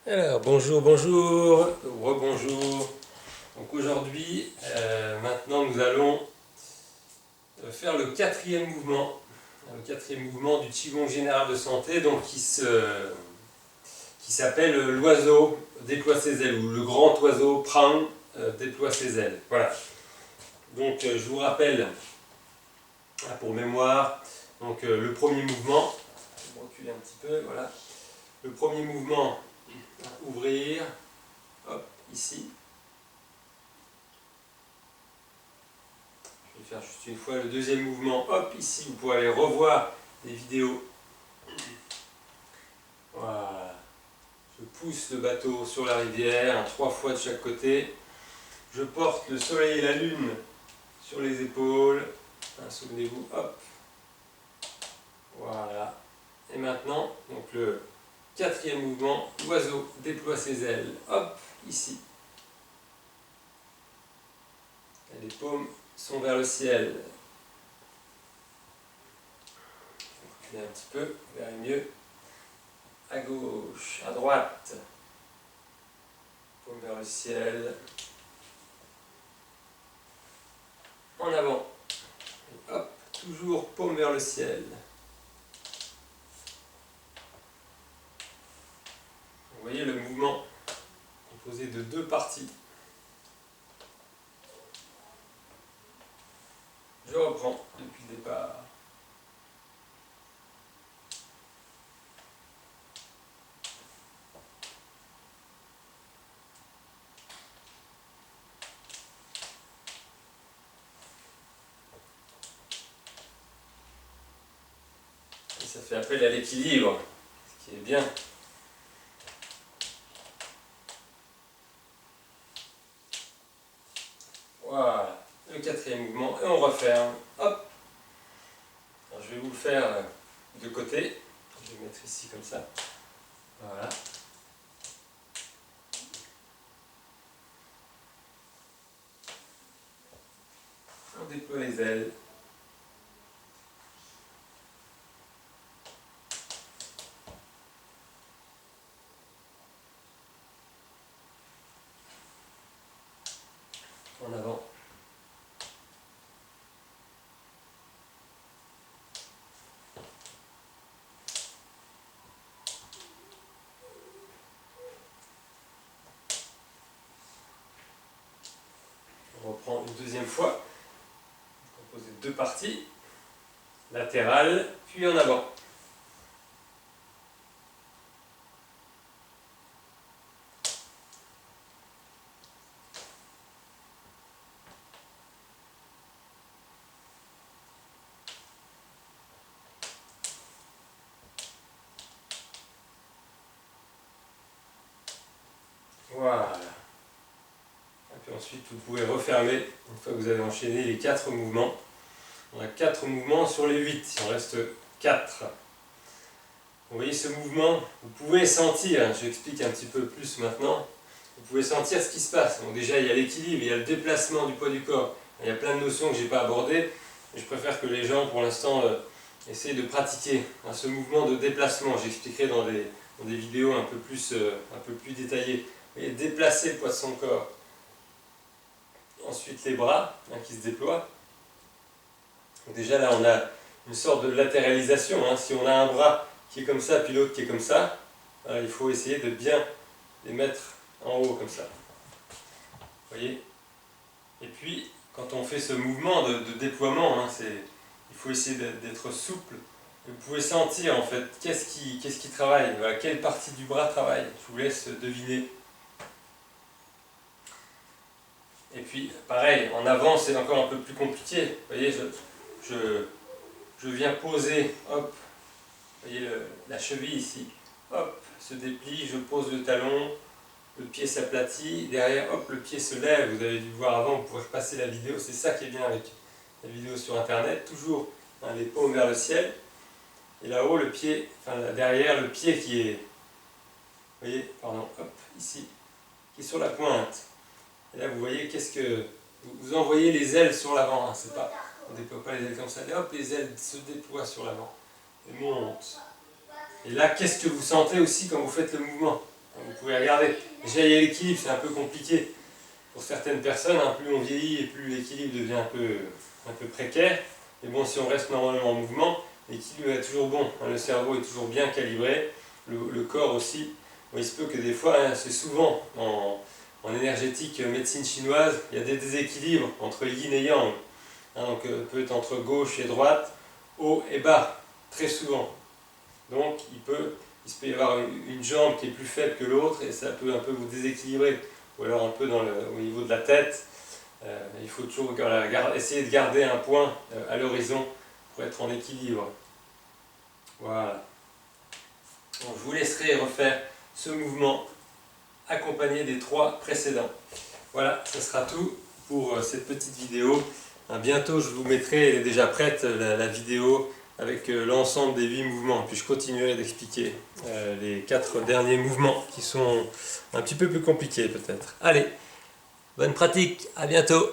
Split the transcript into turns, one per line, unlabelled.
Alors, bonjour, bonjour, rebonjour. Donc aujourd'hui, maintenant nous allons faire le quatrième mouvement. Le quatrième mouvement du Qigong général de santé, donc qui s'appelle l'oiseau déploie ses ailes, ou le grand oiseau Prang déploie ses ailes. Voilà. Donc je vous rappelle, pour mémoire, donc, le premier mouvement, je vais reculer un petit peu, voilà. Le premier mouvement, ouvrir, hop, ici. Je vais faire juste une fois le deuxième mouvement, hop, ici, vous pouvez aller revoir les vidéos. Voilà. Je pousse le bateau sur la rivière, 3 fois de chaque côté. Je porte le soleil et la lune sur les épaules. Souvenez-vous, hop. Voilà. Et maintenant, donc le quatrième mouvement, l'oiseau déploie ses ailes, hop, ici. Et les paumes sont vers le ciel. Je vais reculer un petit peu, vous verrez mieux. À gauche, à droite. Paume vers le ciel. En avant. Et hop, toujours paume vers le ciel. Vous voyez le mouvement composé de 2 parties. Je reprends depuis le départ. Et ça fait appel à l'équilibre, ce qui est bien. Voilà, le quatrième mouvement, et on referme. Hop. Alors, je vais vous le faire de côté. Je vais mettre ici comme ça. Voilà. On déploie les ailes. En avant. On reprend une deuxième fois. Composé de 2 parties. Latérale, puis en avant. Voilà. Et puis ensuite, vous pouvez refermer, une fois que vous avez enchaîné les 4 mouvements. On a 4 mouvements sur les 8, il en reste 4. Vous voyez ce mouvement, vous pouvez sentir, je explique un petit peu plus maintenant, vous pouvez sentir ce qui se passe. Donc déjà, il y a l'équilibre, il y a le déplacement du poids du corps. Il y a plein de notions que je n'ai pas abordées, mais je préfère que les gens, pour l'instant, essayent de pratiquer ce mouvement de déplacement. J'expliquerai dans des vidéos un peu plus détaillées. Vous voyez, déplacer le poids de son corps. Ensuite, les bras qui se déploient. Donc déjà, là, on a une sorte de latéralisation. Si on a un bras qui est comme ça, puis l'autre qui est comme ça, il faut essayer de bien les mettre en haut comme ça. Vous voyez? Et puis, quand on fait ce mouvement de déploiement, il faut essayer d'être souple. Vous pouvez sentir en fait qu'est-ce qui travaille, voilà, quelle partie du bras travaille. Je vous laisse deviner. Et puis, pareil, en avant, c'est encore un peu plus compliqué. Vous voyez, je viens poser, hop, vous voyez la cheville ici, hop, se déplie, je pose le talon, le pied s'aplatit, derrière, hop, le pied se lève. Vous avez dû voir avant, vous pourrez repasser la vidéo, c'est ça qui est bien avec la vidéo sur internet, toujours les paumes vers le ciel, et là-haut, le pied, enfin derrière, le pied qui est, vous voyez, pardon, hop, ici, qui est sur la pointe. Et là, vous voyez, vous envoyez les ailes sur l'avant, c'est pas, on ne déploie pas les ailes comme ça, et hop, les ailes se déploient sur l'avant, et montent. Et là, qu'est-ce que vous sentez aussi quand vous faites le mouvement? vous pourrez regarder. Déjà, il y a l'équilibre, c'est un peu compliqué pour certaines personnes, hein, plus on vieillit et plus l'équilibre devient un peu précaire. Mais bon, si on reste normalement en mouvement, l'équilibre est toujours bon, hein, le cerveau est toujours bien calibré, le corps aussi. Bon, il se peut que des fois, hein, c'est souvent en énergétique médecine chinoise, il y a des déséquilibres entre yin et yang. Hein, donc peut être entre gauche et droite, haut et bas, très souvent. Donc il se peut y avoir une jambe qui est plus faible que l'autre et ça peut un peu vous déséquilibrer. Ou alors un peu au niveau de la tête. Il faut toujours essayer de garder un point à l'horizon pour être en équilibre. Voilà. Donc, je vous laisserai refaire ce mouvement accompagné des 3 précédents. Voilà, ce sera tout pour cette petite vidéo. Bientôt, je vous mettrai, elle est déjà prête, la vidéo avec l'ensemble des 8 mouvements. Puis je continuerai d'expliquer les 4 derniers mouvements qui sont un petit peu plus compliqués peut-être. Allez, bonne pratique, à bientôt!